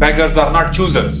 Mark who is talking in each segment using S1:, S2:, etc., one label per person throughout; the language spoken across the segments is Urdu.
S1: Beggars are not choosers।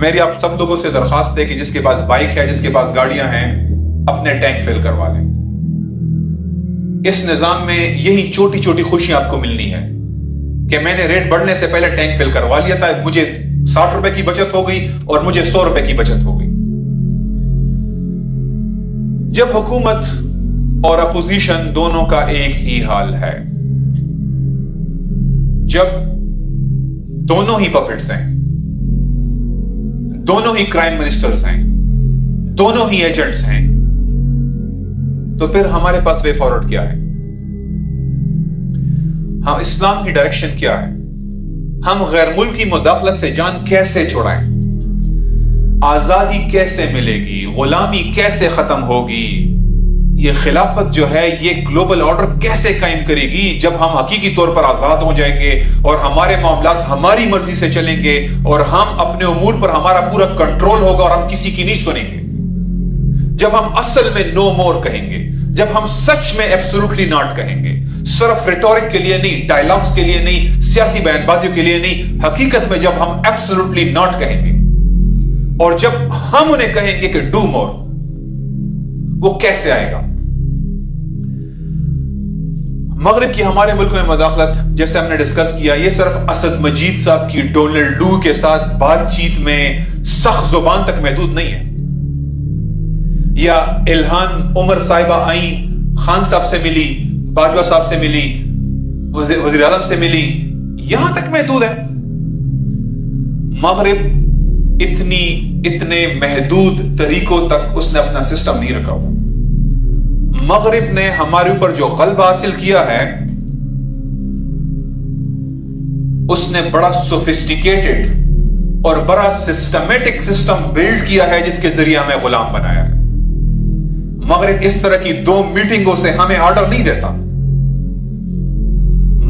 S1: میری آپ سب لوگوں سے درخواست ہے کہ جس کے پاس بائک ہے، جس کے پاس گاڑیاں ہیں، اپنے ٹینک فل کروا لیں۔ اس نظام میں یہی چھوٹی چھوٹی خوشیاں آپ کو ملنی ہے کہ میں نے ریٹ بڑھنے سے پہلے ٹینک فل کروا لیا تھا، مجھے 60 روپے کی بچت ہو گئی اور مجھے 100 روپے کی بچت ہو گئی۔ جب حکومت اور اپوزیشن دونوں کا ایک ہی حال ہے، جب دونوں ہی پپٹس ہیں، دونوں ہی کرائم منسٹرز ہیں، دونوں ہی ایجنٹس ہیں، تو پھر ہمارے پاس وے فارورڈ کیا ہے؟ ہاں، اسلام کی ڈائریکشن کیا ہے؟ ہم غیر ملکی مداخلت سے جان کیسے چھڑائیں؟ آزادی کیسے ملے گی؟ غلامی کیسے ختم ہوگی؟ یہ خلافت جو ہے، یہ گلوبل آرڈر کیسے قائم کرے گی جب ہم حقیقی طور پر آزاد ہو جائیں گے اور ہمارے معاملات ہماری مرضی سے چلیں گے اور ہم اپنے امور پر ہمارا پورا کنٹرول ہوگا اور ہم کسی کی نہیں سنیں گے؟ جب ہم اصل میں نو مور کہیں گے، جب ہم سچ میں ایبسولوٹلی ناٹ کہیں گے، صرف ریٹورک کے لیے نہیں، ڈائلاگز کے لیے نہیں، سیاسی بیان بازیوں کے لیے نہیں، حقیقت میں جب ہم ایبسولوٹلی ناٹ کہیں گے اور جب ہم انہیں کہیں گے کہ ڈو مور، وہ کیسے آئے گا؟ مغرب کی ہمارے ملک میں مداخلت، جیسے ہم نے ڈسکس کیا، یہ صرف اسد مجید صاحب کی ڈونلڈ ڈو کے ساتھ بات چیت میں سخت زبان تک محدود نہیں ہے، یا الہان عمر صاحبہ آئیں، خان صاحب سے ملی، باجوہ صاحب سے ملی، وزیر اعظم سے ملی، یہاں تک محدود ہے۔ مغرب اتنے محدود طریقوں تک اس نے اپنا سسٹم نہیں رکھا ہوا۔ مغرب نے ہمارے اوپر جو غلبہ حاصل کیا ہے، اس نے بڑا سوفسٹیکیٹڈ اور بڑا سسٹمیٹک سسٹم بلڈ کیا ہے جس کے ذریعے ہمیں غلام بنایا ہے۔ مغرب اس طرح کی 2 میٹنگوں سے ہمیں آرڈر نہیں دیتا۔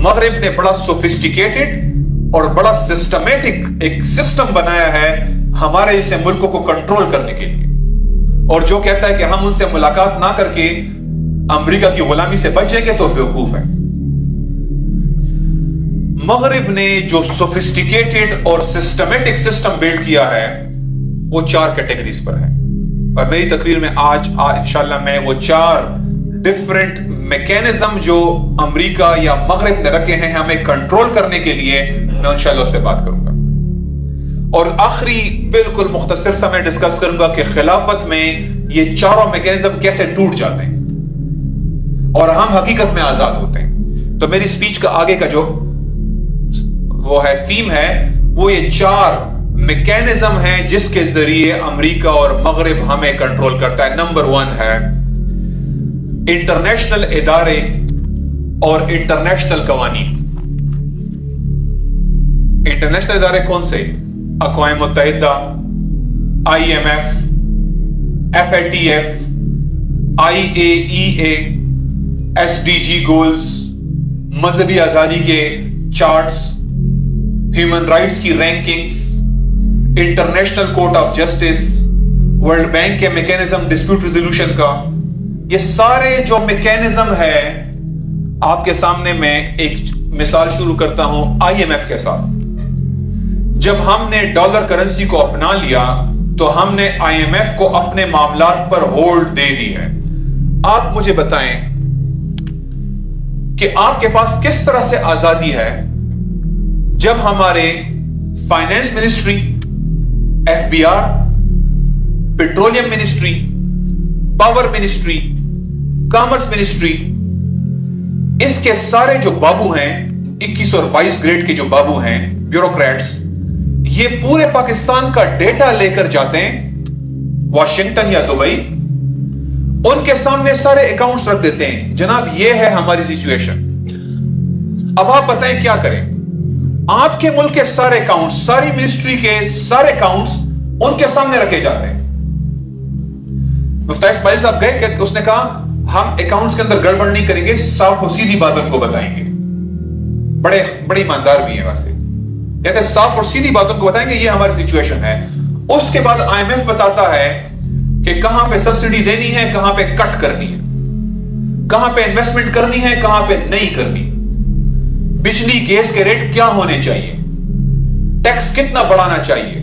S1: مغرب نے بڑا سوفسٹیکیٹڈ اور بڑا سسٹمیٹک ایک سسٹم بنایا ہے ہمارے اسے ملکوں کو کنٹرول کرنے کے لیے، اور جو کہتا ہے کہ ہم ان سے ملاقات نہ کر کے امریکہ کی غلامی سے بچ جائیں گے تو بیوقوف ہے۔ مغرب نے جو سوفسٹیکیٹڈ اور سسٹمیٹک سسٹم بلڈ کیا ہے، وہ 4 کیٹیگریز پر ہے، اور میری تقریر میں آج انشاءاللہ میں وہ 4 ڈیفرنٹ میکینزم جو امریکہ یا مغرب نے رکھے ہیں ہمیں کنٹرول کرنے کے لیے، میں انشاءاللہ اس پہ بات کروں گا۔ اور آخری بالکل مختصر سا میں ڈسکس کروں گا کہ خلافت میں یہ 4 میکینزم کیسے ٹوٹ جاتے ہیں اور ہم حقیقت میں آزاد ہوتے ہیں۔ تو میری سپیچ کا آگے کا جو وہ ہے تھیم ہے، وہ یہ 4 میکینزم ہے جس کے ذریعے امریکہ اور مغرب ہمیں کنٹرول کرتا ہے۔ نمبر 1 ہے انٹرنیشنل ادارے اور انٹرنیشنل قوانین۔ انٹرنیشنل ادارے کون سے؟ اقوام متحدہ، IMF، FATF، IAEA، SDG goals, مذہبی آزادی کے چارٹس، ہیومن رائٹس کی rankings, international court of justice, world bank کے میکینزم ڈسپیوٹ ریزولوشن کا، یہ سارے جو میکینزم ہے آپ کے سامنے میں ایک مثال شروع کرتا ہوں IMF کے ساتھ۔ جب ہم نے ڈالر کرنسی کو اپنا لیا تو ہم نے IMF کو اپنے معاملات پر ہولڈ دے دی ہے۔ آپ مجھے بتائیں کہ آپ کے پاس کس طرح سے آزادی ہے جب ہمارے finance ministry, FBR، petroleum ministry, power ministry, commerce ministry, اس کے سارے جو بابو ہیں، 21 اور 22 گریڈ کے جو بابو ہیں، بیوروکریٹس، یہ پورے پاکستان کا ڈیٹا لے کر جاتے ہیں واشنگٹن یا دبئی، ان کے سامنے سارے اکاؤنٹس رکھ دیتے ہیں، جناب یہ ہے ہماری سچویشن، اب آپ بتائیں کیا کریں؟ آپ کے ملک کے سارے اکاؤنٹس، ساری منسٹری کے سارے اکاؤنٹس ان کے سامنے رکھے جاتے ہیں۔ مفتی اسماعیل صاحب گئے کہ اس نے کہا ہم اکاؤنٹس کے اندر گڑبڑ نہیں کریں گے، صاف و سیدھی بات ان کو بتائیں گے۔ بڑے ایماندار بھی ہیں ویسے، کہتے ہیں صاف اور سیدھی بات ان کو بتائیں گے، یہ ہماری سچویشن ہے۔ اس کے بعد IMF بتاتا ہے کہ کہاں پہ سبسڈی دینی ہے، کہاں پہ کٹ کرنی ہے، کہاں پہ انویسٹمنٹ کرنی ہے، کہاں پہ نہیں کرنی، بجلی گیس کے ریٹ کیا ہونے چاہیے، ٹیکس کتنا بڑھانا چاہیے،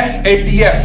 S1: FATF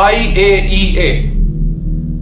S1: IAEA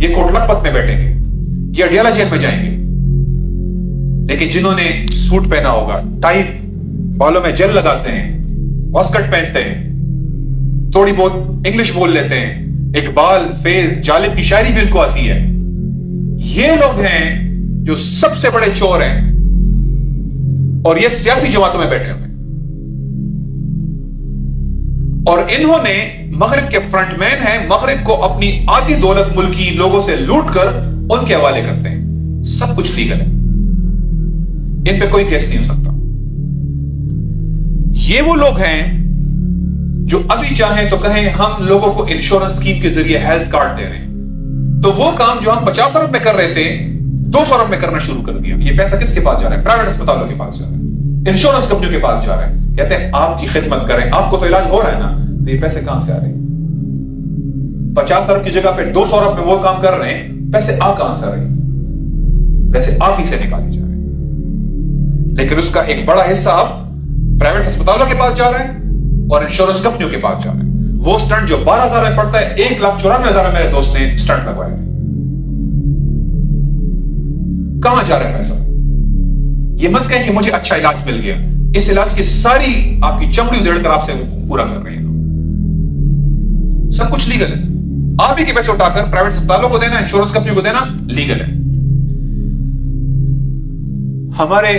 S1: یہ کوٹ لکھپت میں بیٹھیں گے, یہ اڈیالہ جیل میں جائیں گے. لیکن جنہوں نے سوٹ پہنا ہوگا, ٹائی, بالوں میں جیل لگاتے ہیں, واسکٹ پہنتے ہیں, تھوڑی بہت انگلش بول لیتے ہیں, اقبال, فیض, جالب کی شاعری بھی ان کو آتی ہے, یہ لوگ ہیں جو سب سے بڑے چور ہیں, اور یہ سیاسی جماعتوں میں بیٹھے ہوئے, اور انہوں نے مغرب کے فرنٹ مین ہیں, مغرب کو اپنی آدھی دولت ملکی لوگوں سے لوٹ کر ان کے حوالے کرتے ہیں. سب کچھ لیگل ہے, ان پہ کوئی کیس نہیں ہو سکتا. یہ وہ لوگ ہیں جو ابھی چاہیں تو کہیں ہم لوگوں کو انشورنس اسکیم کے ذریعے ہیلتھ کارڈ دے رہے ہیں, تو وہ کام جو ہم 50 ارب میں کر رہے تھے 200 ارب میں کرنا شروع کر دیا. یہ پیسہ کس کے پاس جا رہا ہے؟ پرائیویٹ اسپتالوں کے پاس جا رہا ہے, انشورنس کمپنیوں کے پاس جا رہا ہے. کہتے ہیں آپ کی خدمت کریں, آپ کو تو علاج ہو رہا ہے نا, تو یہ پیسے کہاں سے آ رہے ہیں؟ 50 ارب کی جگہ پہ 200 ارب میں وہ کام کر رہے ہیں, پیسے آ کہاں سے آ رہے ہیں؟ پیسے آپ ہی سے نکالے جا رہے ہیں. لیکن اس کا ایک بڑا حصہ اب پرائیویٹ اسپتالوں کے پاس جا رہا ہے اور انشورنس کمپنیوں کے پاس جا رہا ہے. وہ سٹنٹ جو 12,000 میں پڑتا ہے, 1,94,000 میرے دوست نے سٹنٹ لگوائے تھے. کہاں جا رہا ہے پیسہ؟ یہ مت کہیں کہ مجھے اچھا علاج مل گیا, اس علاج کی ساری آپ کی چمڑی ادھیڑ کر آپ سے پورا کر رہے ہیں. سب کچھ لیگل ہے. آپ ہی کے پیسے اٹھا کر پرائیویٹ اسپتالوں کو دینا, انشورنس کمپنیوں کو دینا لیگل ہے. ہمارے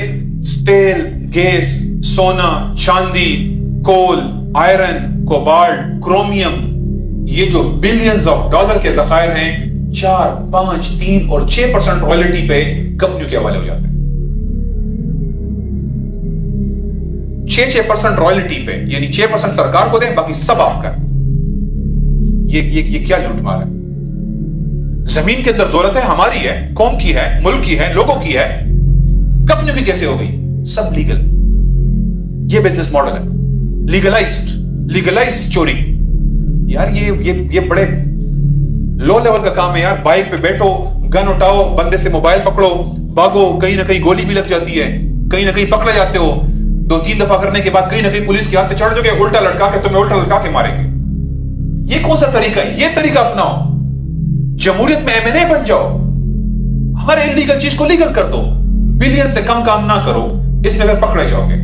S1: تیل, گیس, سونا, چاندی, کول, آئرن, کوبالٹ, کرومیم, یہ جو بلینز آف ڈالر کے ذخائر ہیں, 4, 5, 3 اور 6% رائلٹی پہ کمپنیوں کے حوالے ہو جاتے ہیں. 6% رائلٹی پہ, یعنی 6% سرکار کو دیں, باقی سب آپ کا. یہ کیا لوٹ مار ہے؟ زمین کے اندر دولت ہے, ہماری ہے, قوم کی ہے, ملک کی ہے, لوگوں کی ہے, کمپنیوں کی کیسے ہو گئی؟ سب لیگل. یہ بزنس ماڈل ہے, لیگلائزڈ چوری. یار یہ بڑے لو لیول کا کام ہے یار. بائک پہ بیٹھو, گن اٹھاؤ, بندے سے موبائل پکڑو, بھاگو, کہیں نہ کہیں گولی بھی لگ جاتی ہے, کہیں نہ کہیں پکڑے جاتے ہو, 2-3 دفعہ کرنے کے بعد کہیں نہ کہیں پولیس کے ہاتھ پہ چڑھ جاؤ گے, الٹا لٹکا کے تمہیں الٹا لٹکا کے ماریں گے. یہ کون سا طریقہ ہے؟ یہ طریقہ اپناؤ, جمہوریت میں M&A بن جاؤ, ہر انلیگل چیز کو لیگل کر دو, بلین سے کم کام نہ کرو, اس میں پکڑے جاؤ گے.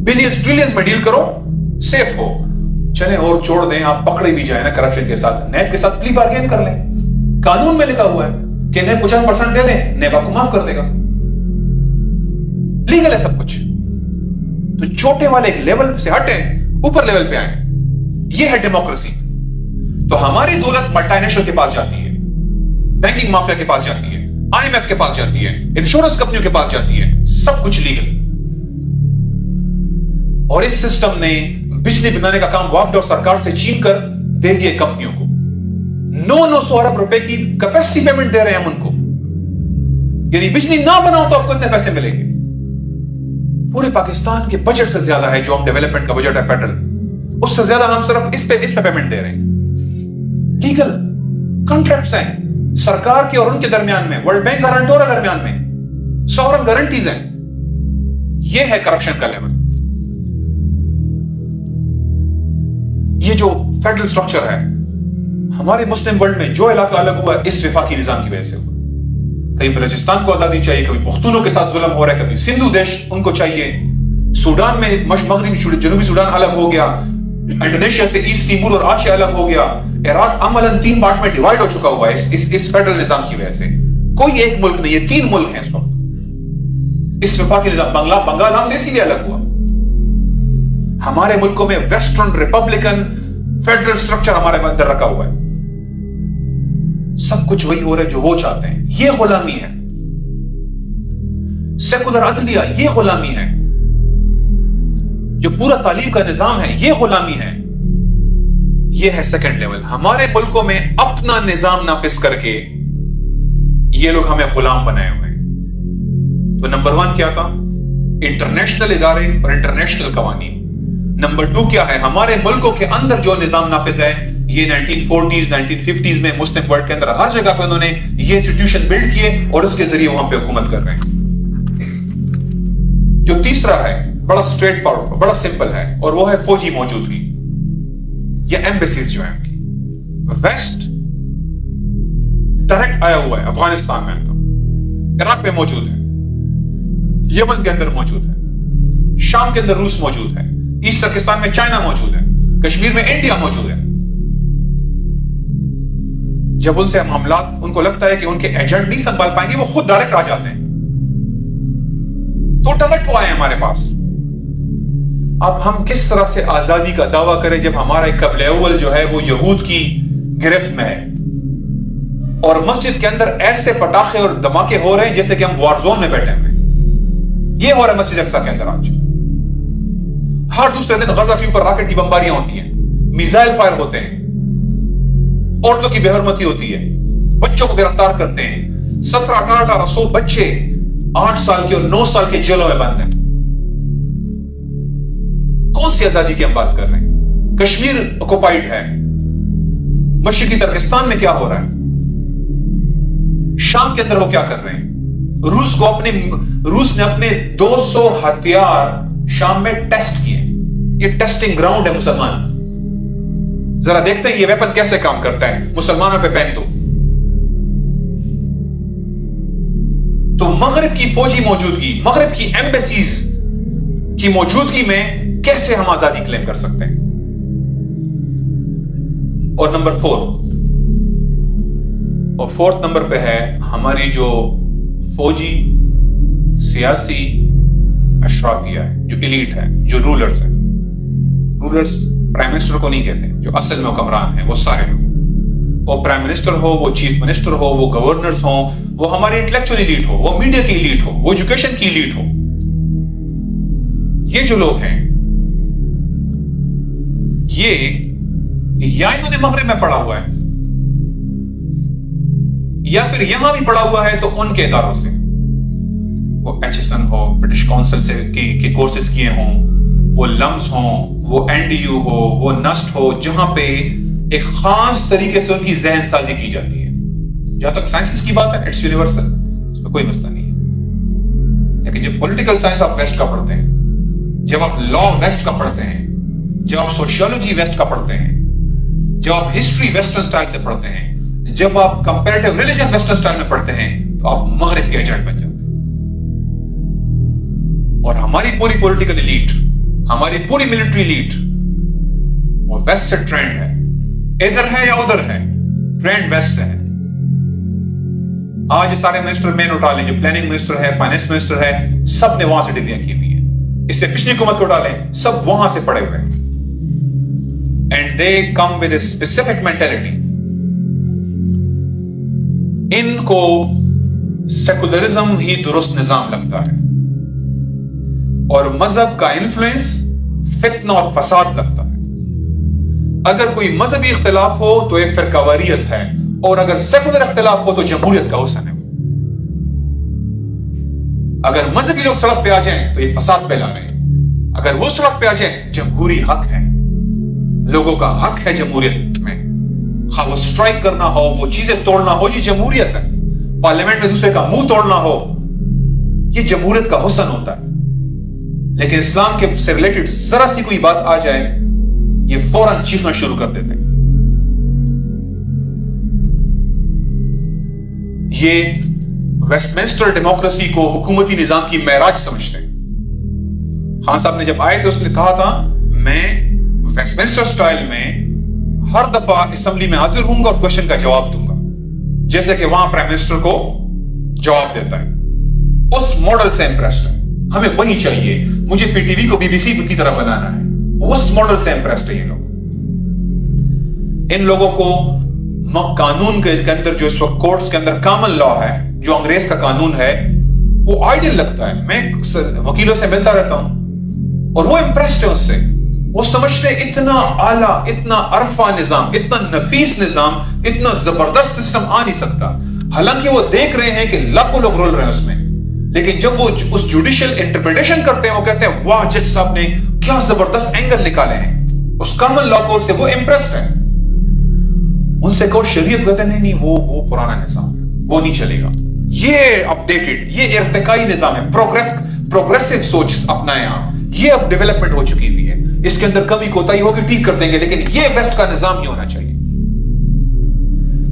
S1: بلینز ٹریلینز میں ڈیل کرو, سیف ہو. چلیں اور چھوڑ دیں, آپ پکڑے بھی جائیں نا کرپشن کے ساتھ, نیب کے ساتھ پلی بارگین کر لیں. قانون میں لکھا ہوا ہے کہ نیب 50% دے دیں, نیب آپ کو معاف کر دے گا. لیگل ہے سب کچھ. تو چھوٹے والے ایک لیول سے ہٹیں, اوپر لیول پہ آئیں. یہ ہے ڈیموکریسی. تو ہماری دولت ملٹی نیشنل کے پاس جاتی ہے, بینکنگ مافیا کے پاس جاتی ہے, IMF کے پاس جاتی ہے, انشورنس کمپنیوں کے پاس جاتی ہے, سب کچھ لیگل. اور اس سسٹم نے بجلی بنانے کا کام وافد اور سرکار سے چھین کر دے دیے کمپنیوں کو. 900 ارب روپے کی کیپیسٹی پیمنٹ دے رہے ہیں ہم ان کو. یعنی بجلی نہ بناؤ تو آپ کو اتنے پیسے ملیں گے. پورے پاکستان کے بجٹ سے زیادہ ہے جو ہم ڈیولپمنٹ کا بجٹ ہے فیڈرل, اس سے زیادہ ہم صرف اس پہ پیمنٹ دے رہے ہیں. لیگل کانٹریکٹس ہیں سرکار کے اور ان کے درمیان میں, ورلڈ بینک گارنٹور ہے درمیان میں, سورن گارنٹیز ہیں. یہ ہے کرپشن کا لیول. یہ جو فیڈرل سٹرکچر ہے ہمارے مسلم ورلڈ میں, جو علاقہ الگ ہوا ہے اس وفاقی نظام کی وجہ سے ہوا. کہیں بلوچستان کو آزادی چاہیے, کبھی پختونوں کے ساتھ ظلم ہو رہا ہے, کبھی سندھو دیش ان کو چاہیے, سوڈان میں مغربی جنوبی سوڈان الگ ہو گیا, انڈونیشیا سے ایسٹ تیمور اور آچے الگ ہو گیا, عراق عملاً 3 پارٹ میں ڈیوائیڈ ہو چکا ہوا ہے اس فیڈرل نظام کی وجہ سے. کوئی ایک ملک نہیں, یہ 3 ملک ہیں اس وقت. اس وفاقی نظام بنگال نام سے اسی لیے الگ ہوا. ہمارے ملکوں میں ویسٹرن ریپبلکن فیڈرل سٹرکچر ہمارے اندر رکھا ہوا ہے. سب کچھ وہی ہو رہا ہے جو وہ چاہتے ہیں. یہ غلامی ہے. سیکولر عدلیہ یہ غلامی ہے. جو پورا تعلیم کا نظام ہے یہ غلامی ہے. یہ ہے سیکنڈ لیول. ہمارے ملکوں میں اپنا نظام نافذ کر کے یہ لوگ ہمیں غلام بنائے ہوئے ہیں. تو نمبر 1 کیا تھا؟ انٹرنیشنل ادارے اور انٹرنیشنل قوانین. نمبر 2 کیا ہے؟ ہمارے ملکوں کے اندر جو نظام نافذ ہے. یہ 1940s 1950s میں مسلم ورلڈ کے اندر ہر جگہ پہ انہوں نے یہ انسٹیٹیوشن بلڈ کیے اور اس کے ذریعے وہاں پہ حکومت کر رہے ہیں. جو تیسرا ہے بڑا اسٹریٹ فارورڈ, بڑا سمپل ہے, اور وہ ہے فوجی موجودگی یا ایمبیسیز جو ہیں ان کی. ویسٹ ڈائریکٹ آیا ہوا ہے افغانستان میں، تو عراق میں موجود ہے، یمن کے اندر موجود ہے، شام کے اندر روس موجود ہے، ایسٹ ترکستان میں چائنا موجود ہے، کشمیر میں انڈیا موجود ہے۔ جب ان سے معاملات ان کو لگتا ہے کہ ان کے ایجنٹ نہیں سنبھال پائیں گے، وہ خود ڈائریکٹ آ جاتے ہیں، تو ڈائریکٹ وہ آئے ہمارے پاس۔ اب ہم کس طرح سے آزادی کا دعویٰ کریں جب ہمارا قبل اول جو ہے وہ یہود کی گرفت میں ہے، اور مسجد کے اندر ایسے پٹاخے اور دھماکے ہو رہے ہیں جیسے کہ ہم وار زون میں بیٹھے ہوئے ہیں۔ یہ ہو رہا ہے مسجد اقصی کے اندر آج۔ ہر دوسرے دن غزہ کے اوپر راکٹ کی بمباریاں ہوتی ہیں، میزائل فائر ہوتے ہیں، عورتوں کی بے حرمتی ہوتی ہے، بچوں کو گرفتار کرتے ہیں، 1700-1800 بچے 8 سال کے اور 9 سال کے جیلوں میں بند ہیں۔ کون سی آزادی کی ہم بات کر رہے ہیں؟ کشمیر آکوپائیڈ ہے، مشرقی ترکستان میں کیا ہو رہا ہے، شام کے اندر وہ کیا کر رہے ہیں، روس نے اپنے 200 ہتھیار شام میں ٹیسٹ کیے۔ یہ ٹیسٹنگ گراؤنڈ ہے مسلمان، ذرا دیکھتے ہیں یہ ویپن کیسے کام کرتا ہے، مسلمانوں پہ پہن دو۔ تو مغرب کی فوجی موجودگی، مغرب کی ایمبیسیز کی موجودگی میں کیسے ہم آزادی کلیم کر سکتے ہیں؟ اور نمبر 4 نمبر پہ ہے ہماری جو فوجی سیاسی اشرافیہ ہے، جو ایلیٹ ہے، جو رولرز ہیں۔ رولرز پرائم منسٹر کو نہیں کہتے، جو اصل میں حکمران ہیں وہ سارے لوگ، وہ پرائم منسٹر ہو، وہ چیف منسٹر ہو، وہ گورنرز ہوں، وہ ہمارے انٹلیکچوئل ایلیٹ ہو، وہ میڈیا کی ایلیٹ ہو، وہ ایجوکیشن کی ایلیٹ ہو۔ یہ جو لوگ ہیں یہ یا انہوں نے مغرب میں پڑھا ہوا ہے یا پھر یہاں بھی پڑھا ہوا ہے تو ان کے اداروں سے، وہ ایچ ایس این ہو، برٹش کونسل سے کے کورسز کیے ہوں، وہ لمز ہوں، وہ این ڈی یو ہو، وہ نسٹ ہو، جہاں پہ ایک خاص طریقے سے ان کی ذہن سازی کی جاتی ہے۔ جہاں تک سائنسز کی بات ہے اٹس یونیورسل، اس میں کوئی مسئلہ نہیں ہے، لیکن جب پولیٹیکل سائنس آپ ویسٹ کا پڑھتے ہیں، جب آپ لا ویسٹ کا پڑھتے ہیں، جب آپ سوشیولوجی ویسٹ کا پڑھتے ہیں، جب آپ ہسٹری ویسٹرن سٹائل سے پڑھتے ہیں، جب آپ کمپیریٹیو ریلیجن ویسٹرن سٹائل میں پڑھتے ہیں، تو آپ مغرب کے ایجنٹ بن جاتے ہیں۔ اور ہماری پوری پولیٹیکل ایلیٹ، ہماری پوری ملٹری ایلیٹ وہ ویسٹ سے ٹرینڈ ہے، ادھر ہے یا ادھر ہے، ٹرینڈ ویسٹ سے ہے۔ آج سارے منسٹر مین اٹھا لیں، جو پلاننگ منسٹر ہے، فائنانس منسٹر ہے، سب نے وہاں سے ڈگریاں کی ہوئی ہیں۔ اس سے پچھلی حکومت کو اٹھا لیں، سب وہاں سے پڑے ہوئے ہیں۔ And they come with a specific mentality. ان کو سیکولرزم ہی درست نظام لگتا ہے، اور مذہب کا انفلوئنس فتنہ اور فساد لگتا ہے۔ اگر کوئی مذہبی اختلاف ہو تو یہ فرقہ واریت ہے، اور اگر سیکولر اختلاف ہو تو جمہوریت کا حسن ہے۔ اگر مذہبی لوگ سڑک پہ آ جائیں تو یہ فساد پھیلا رہے ہیں، اگر وہ سڑک پہ آ جائیں جمہوری حق ہے، لوگوں کا حق ہے جمہوریت میں، خواہ وہ سٹرائک کرنا ہو، وہ چیزیں توڑنا ہو، یہ جمہوریت ہے۔ پارلیمنٹ میں دوسرے کا منہ توڑنا ہو، یہ جمہوریت کا حسن ہوتا ہے۔ لیکن اسلام کے سے ریلیٹڈ ذرا سی کوئی بات آ جائے، یہ فوراً چیخنا شروع کر دیتے ہیں۔ یہ ویسٹ منسٹر ڈیموکریسی کو حکومتی نظام کی معراج سمجھتے ہیں۔ خان صاحب نے جب آئے تو اس نے کہا تھا میں ویسٹ منسٹر سٹائل میں ہر دفعہ اسمبلی میں حاضر ہوں گا اور کوشچن کا جواب دوں گا، جیسے کہ وہاں پرائم منسٹر کو جواب دیتا ہے۔ اس ماڈل سے امپریسڈ ہے، ہمیں وہی چاہیے، مجھے پی ٹی وی کو بی بی سی کی طرح بنانا ہے، اس ماڈل سے امپریسڈ ہے یہ لوگ۔ ان لوگوں کو قانون کے اندر جو اس وقت کورٹس کے اندر کامن لا ہے، جو انگریز کا قانون ہے، وہ آئیڈیل لگتا ہے۔ میں وکیلوں سے ملتا رہتا ہوں اور وہ امپریسڈ ہے اس سے، وہ سمجھتے اتنا اعلیٰ، اتنا عرفہ نظام، اتنا نفیس نظام، اتنا زبردست سسٹم آ نہیں سکتا۔ حالانکہ وہ دیکھ رہے ہیں کہ لاکھوں لوگ رول رہے ہیں اس میں، لیکن جب وہ اس جوڈیشل انٹرپریٹیشن کرتے ہیں، وہ کہتے ہیں واہ جج صاحب نے کیا زبردست اینگل نکالے ہیں اس کامن لا کو، سے وہ امپریسڈ ہے۔ ان سے کہو شریعت، کہتے ہیں نہیں وہ پرانا نظام ہے، وہ نہیں چلے گا، یہ اپڈیٹڈ، یہ ارتقائی نظام ہے، پروگریسو سوچ اپنائیں آپ، یہ اب ڈیولپمنٹ ہو چکی ہوئی ہے، اس کے اندر کمی کوتاہی ہوگی ٹھیک کر دیں گے، لیکن یہ ویسٹ کا نظام ہی ہونا چاہیے۔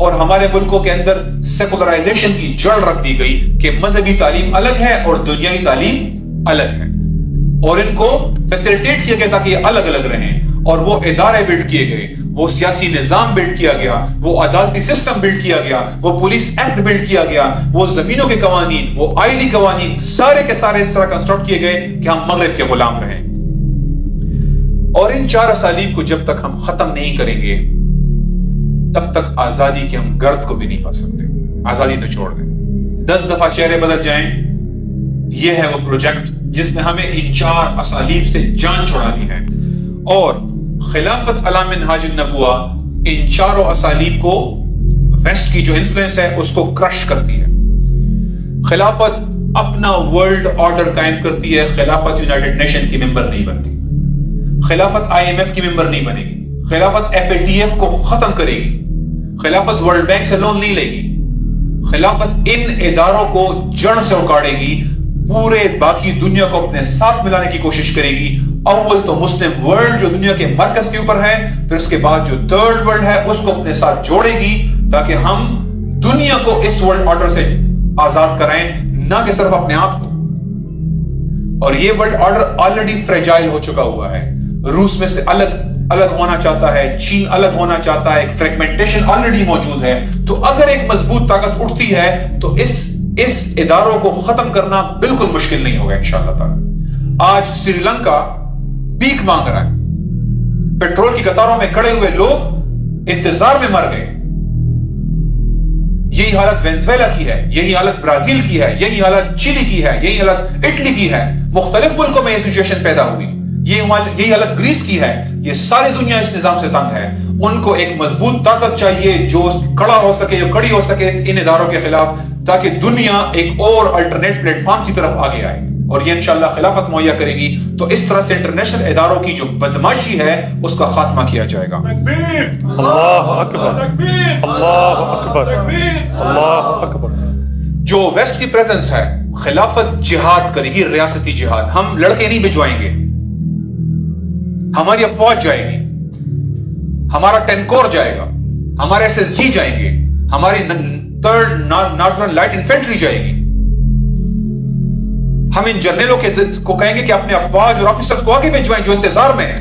S1: اور ہمارے ملکوں کے اندر سیکولرائزیشن کی جڑ رکھ دی گئی کہ مذہبی تعلیم الگ ہے اور دنیاوی تعلیم الگ ہے، اور ان کو فیسیلیٹیٹ کیا گیا تاکہ یہ الگ الگ رہیں، اور وہ ادارے بلڈ کیے گئے، وہ سیاسی نظام بلڈ کیا گیا، وہ عدالتی سسٹم بلڈ کیا گیا، وہ پولیس ایکٹ بلڈ کیا گیا، وہ زمینوں کے قوانین، وہ آئلی قوانین، سارے کے سارے اس طرح کنسٹرکٹ کیے گئے کہ ہم مغرب کے غلام رہیں۔ اور ان 4 اسالیب کو جب تک ہم ختم نہیں کریں گے تب تک آزادی کے ہم گرد کو بھی نہیں پا سکتے۔ آزادی تو چھوڑ دیں، 10 دفعہ چہرے بدل جائیں، یہ ہے وہ پروجیکٹ جس میں ہمیں ان 4 اسالیب سے جان چھڑانی ہے، اور خلافت علی منہاج النبوہ ان 4 اسالیب کو، ویسٹ کی جو انفلوئنس ہے اس کو کرش کرتی ہے۔ خلافت اپنا ورلڈ آرڈر قائم کرتی ہے، خلافت یونائٹڈ نیشن کی ممبر نہیں بنتی، خلافت IMF کی ممبر نہیں بنے گی، خلافت FATF کو ختم کرے گی، خلافت ورلڈ بینک سے لون نہیں لے گی، خلافت ان اداروں کو جڑ سے اکاڑے گی، پورے باقی دنیا کو اپنے ساتھ ملانے کی کوشش کرے گی۔ اول تو مسلم ورلڈ جو دنیا کے مرکز کے اوپر ہے، پھر اس کے بعد جو تھرڈ ورلڈ ہے اس کو اپنے ساتھ جوڑے گی تاکہ ہم دنیا کو اس ورلڈ آرڈر سے آزاد کرائیں، نہ کہ صرف اپنے آپ کو۔ اور یہ ورلڈ آرڈر آلریڈی فریجائل ہو چکا ہوا ہے، روس میں سے الگ ہونا چاہتا ہے، چین الگ ہونا چاہتا ہے، ایک فریگمنٹیشن آلریڈی موجود ہے۔ تو اگر ایک مضبوط طاقت اٹھتی ہے تو اس اداروں کو ختم کرنا بالکل مشکل نہیں ہوگا انشاءاللہ تعالی۔ آج سری لنکا بھیک مانگ رہا ہے، پیٹرول کی قطاروں میں کھڑے ہوئے لوگ انتظار میں مر گئے۔ یہی حالت وینزویلا کی ہے، یہی حالت برازیل کی ہے، یہی حالت چلی کی ہے، یہی حالت اٹلی کی ہے، مختلف ملکوں میں یہ سچویشن پیدا ہوئی، یہی حالت گریس کی ہے۔ یہ ساری دنیا اس نظام سے تنگ ہے، ان کو ایک مضبوط طاقت چاہیے جو کھڑا ہو سکے، جو کھڑی ہو سکے ان اداروں کے خلاف، تاکہ دنیا ایک اور الٹرنیٹ پلیٹ فارم کی طرف آگے آئے، اور یہ انشاءاللہ خلافت مہیا کرے گی۔ تو اس طرح سے انٹرنیشنل اداروں کی جو بدماشی ہے اس کا خاتمہ کیا جائے گا۔
S2: اللہ اکبر، اللہ اکبر، اللہ اکبر۔
S1: جو ویسٹ کی پریزنس ہے، خلافت جہاد کرے گی، ریاستی جہاد۔ ہم لڑکے نہیں بھجوائیں گے، ہماری افواج جائے گی، ہمارا ٹینکور جائے گا، ہمارے SSG جائیں گے، ہماری تھرڈ نارتھرن لائٹ انفینٹری جائے گی۔ ہم ان جرنیلوں کو کہیں گے کہ اپنے افواج اور آفیسرز کو آگے بھیجوائیں جو انتظار میں ہیں۔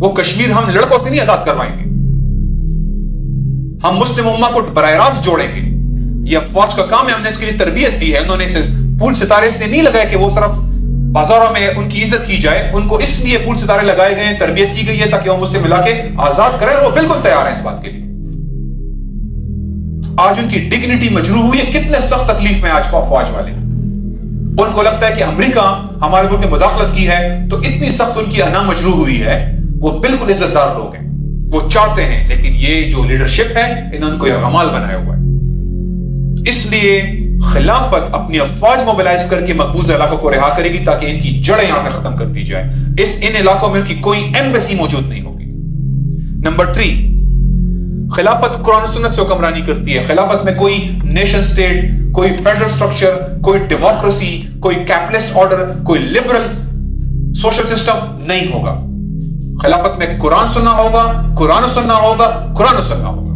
S1: وہ کشمیر ہم لڑکوں سے نہیں آزاد کروائیں گے، ہم مسلم امہ کو براہ راست جوڑیں گے۔ یہ افواج کا کام ہے، ہم نے اس کے لیے تربیت دی ہے، انہوں نے پھول ستارے اس لیے نہیں لگائے کہ وہ صرف بازاروں میں ان کی عزت کی جائے، ان کو اس لیے پھول ستارے لگائے گئے ہیں، تربیت کی گئی ہے تاکہ وہ مسلم علاقے آزاد کریں، اور وہ بالکل تیار ہیں اس بات کے لیے۔ آج ان کی ڈگنیٹی مجروح ہوئی ہے، کتنے سخت تکلیف میں آج کو افواج والے، ان کو لگتا ہے کہ امریکہ ہمارے ملک میں مداخلت کی ہے تو اتنی سخت ان کی انا مجروح ہوئی ہے، وہ بالکل عزت دار لوگ ہیں، وہ چاہتے ہیں، لیکن یہ جو لیڈرشپ ہے انہوں نے کو یہ غمال بنایا ہوا ہے۔ اس لیے خلافت اپنی افواج موبلائز کر کے مقبوضہ علاقوں کو رہا کرے گی تاکہ ان کی جڑیں یہاں سے ختم کر دی جائے۔ ان علاقوں میں ان کی کوئی ایمبیسی موجود نہیں ہوگی۔ نمبر 3، خلافت قرآن و سنت سے حکمرانی کرتی ہے۔ خلافت میں کوئی نیشن سٹیٹ، کوئی فیڈرل سٹرکچر، کوئی ڈیموکریسی، کوئی کیپٹلسٹ آرڈر، کوئی لبرل سوشل سسٹم نہیں ہوگا۔ خلافت میں قرآن سننا ہوگا، قرآن سننا ہوگا، قرآن سننا ہوگا،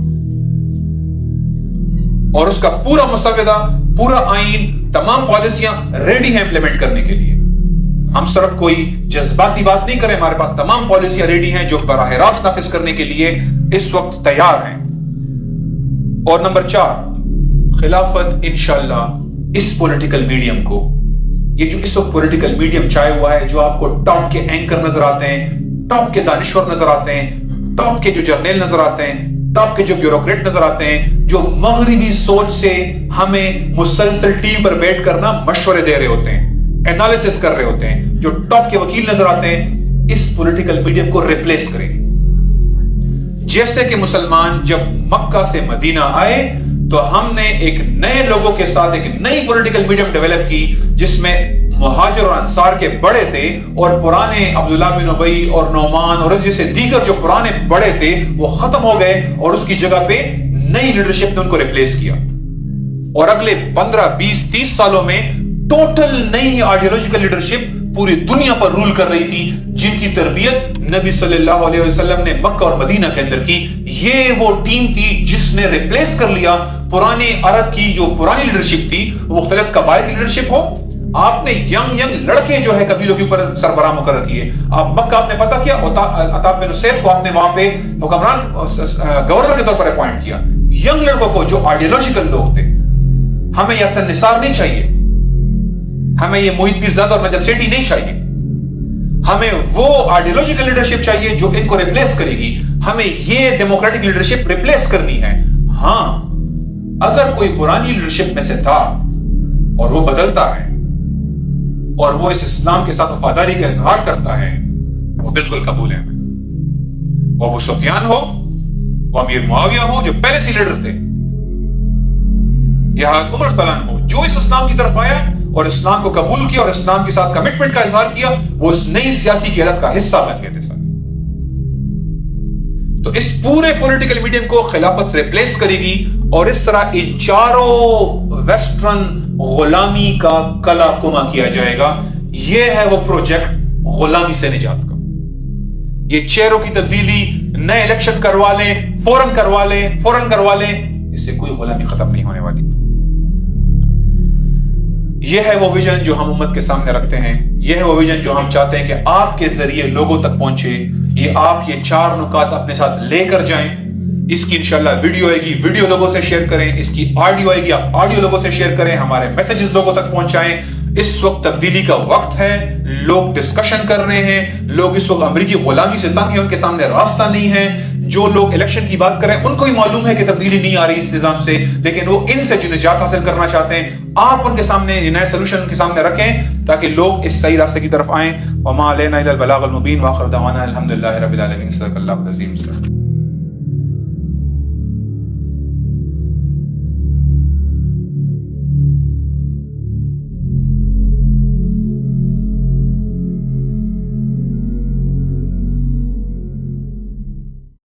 S1: اور اس کا پورا مسودہ، پورا آئین، تمام پالیسیاں ریڈی ہیں امپلیمنٹ کرنے کے لیے۔ ہم صرف کوئی جذباتی بات نہیں کریں، ہمارے پاس تمام پالیسیاں ریڈی ہیں جو براہ راست نافذ کرنے کے لیے اس وقت تیار ہیں۔ اور نمبر 4، خلافت انشاءاللہ اس پولیٹیکل میڈیم کو، یہ جو اس وقت پولیٹیکل میڈیم چاہے ہوا ہے، جو آپ کو ٹاپ کے اینکر نظر آتے ہیں، ٹاپ کے دانشور نظر آتے ہیں، ٹاپ کے جو جرنیل نظر آتے ہیں، ٹاپ کے جو بیوروکریٹ نظر آتے ہیں، جو مغربی سوچ سے ہمیں مسلسل ٹیم پر بیٹھ کرنا مشورے دے رہے ہوتے ہیں، انالیسس کر رہے ہوتے ہیں، جو ٹاپ کے وکیل نظر آتے ہیں، اس پولیٹیکل میڈیم کو ریپلیس کریں گے۔ جیسے کہ مسلمان جب مکہ سے مدینہ آئے تو ہم نے ایک نئے لوگوں کے ساتھ ایک نئی پولیٹیکل میڈیم ڈیولپ کی، جس میں مہاجر اور انصار کے بڑے تھے، اور پرانے عبداللہ بن ابی اور نعمان اور جیسے دیگر جو پرانے بڑے تھے وہ ختم ہو گئے، اور اس کی جگہ پہ نئی لیڈرشپ نے ان کو ریپلیس کیا۔ اور اگلے 15 20 30 سالوں میں ٹوٹل نئی آئیڈیالوجیکل لیڈرشپ پوری دنیا پر رول کر رہی تھی، جن کی تربیت نبی صلی اللہ علیہ وسلم نے مکہ اور مدینہ کے اندر کی. یہ وہ ٹیم تھی جس نے ریپلیس کر لیا پرانے عرب کی جو پرانی لیڈرشپ تھی، مختلف قبائل کی لیڈرشپ ہو. آپ نے ینگ لڑکے جو ہے قبیلوں کے اوپر سربراہ مقرر کیے. آپ مکہ آپ نے فتح کیا، عتاب بن اسید کو آپ نے وہاں پہ حکمران گورنر کے طور پر اپوائنٹ کیا. ینگ لڑکوں کو جو آئیڈیولوجیکل لوگ تھے، ہمیں یہ حسن نثار نہیں چاہیے، ہمیں یہ محیط پیرزادہ اور نجف سیٹھی نہیں چاہیے، ہمیں وہ آئیڈیولوجیکل لیڈرشپ چاہیے جو ان کو ریپلیس کرے گی. ہمیں یہ ڈیموکریٹک لیڈرشپ ریپلیس کرنی ہے. ہاں، اگر کوئی پرانی لیڈرشپ میں سے تھا اور وہ بدلتا ہے اور وہ اس اسلام کے ساتھ وفاداری کا اظہار کرتا ہے، وہ بالکل قبول ہے. وہ ابو سفیان ہو، وہ امیر معاویہ ہو جو پہلے سے لیڈر تھے، یا عمر صلی اللہ عنہ ہو جو اس اسلام کی طرف آیا اور اسلام کو قبول کیا اور اسلام کے ساتھ کمٹمنٹ کا اظہار کیا، وہ اس نئی سیاسی قیادت کا حصہ بن گئے تھے سر. تو اس پورے پولیٹیکل میڈیم کو خلافت ریپلیس کرے گی اور اس طرح ان چاروں ویسٹرن غلامی کا کلا کما کیا جائے گا. یہ ہے وہ پروجیکٹ غلامی سے نجات کا. یہ چہروں کی تبدیلی، نئے الیکشن کروا لیں، فوراً کروا لیں، اس سے کوئی غلامی ختم نہیں ہونے والی. یہ ہے وہ ویژن جو ہم امت کے سامنے رکھتے ہیں. یہ ہے وہ ویژن جو ہم چاہتے ہیں کہ آپ کے ذریعے لوگوں تک پہنچے. آپ یہ 4 نکات اپنے ساتھ لے کر جائیں. اس کی انشاءاللہ ویڈیو آئے گی، ویڈیو لوگوں سے شیئر کریں. اس کی آڈیو آئے گی، آپ آڈیو لوگوں سے شیئر کریں. ہمارے میسیجز لوگوں تک پہنچائیں. اس وقت تبدیلی کا وقت ہے. لوگ ڈسکشن کر رہے ہیں. لوگ اس وقت امریکی غلامی سے تنگ ہیں، ان کے سامنے راستہ نہیں ہے. جو لوگ الیکشن کی بات کریں ان کو ہی معلوم ہے کہ تبدیلی نہیں آ رہی اس نظام سے، لیکن وہ ان سے جو نجات حاصل کرنا چاہتے ہیں، آپ ان کے سامنے یہ نئے سلوشن ان کے سامنے رکھیں تاکہ لوگ اس صحیح راستے کی طرف آئیں. وما علینا الا البلاغ المبین، واخر دعوانا الحمدللہ رب العالمین. صدق اللہ العظیم.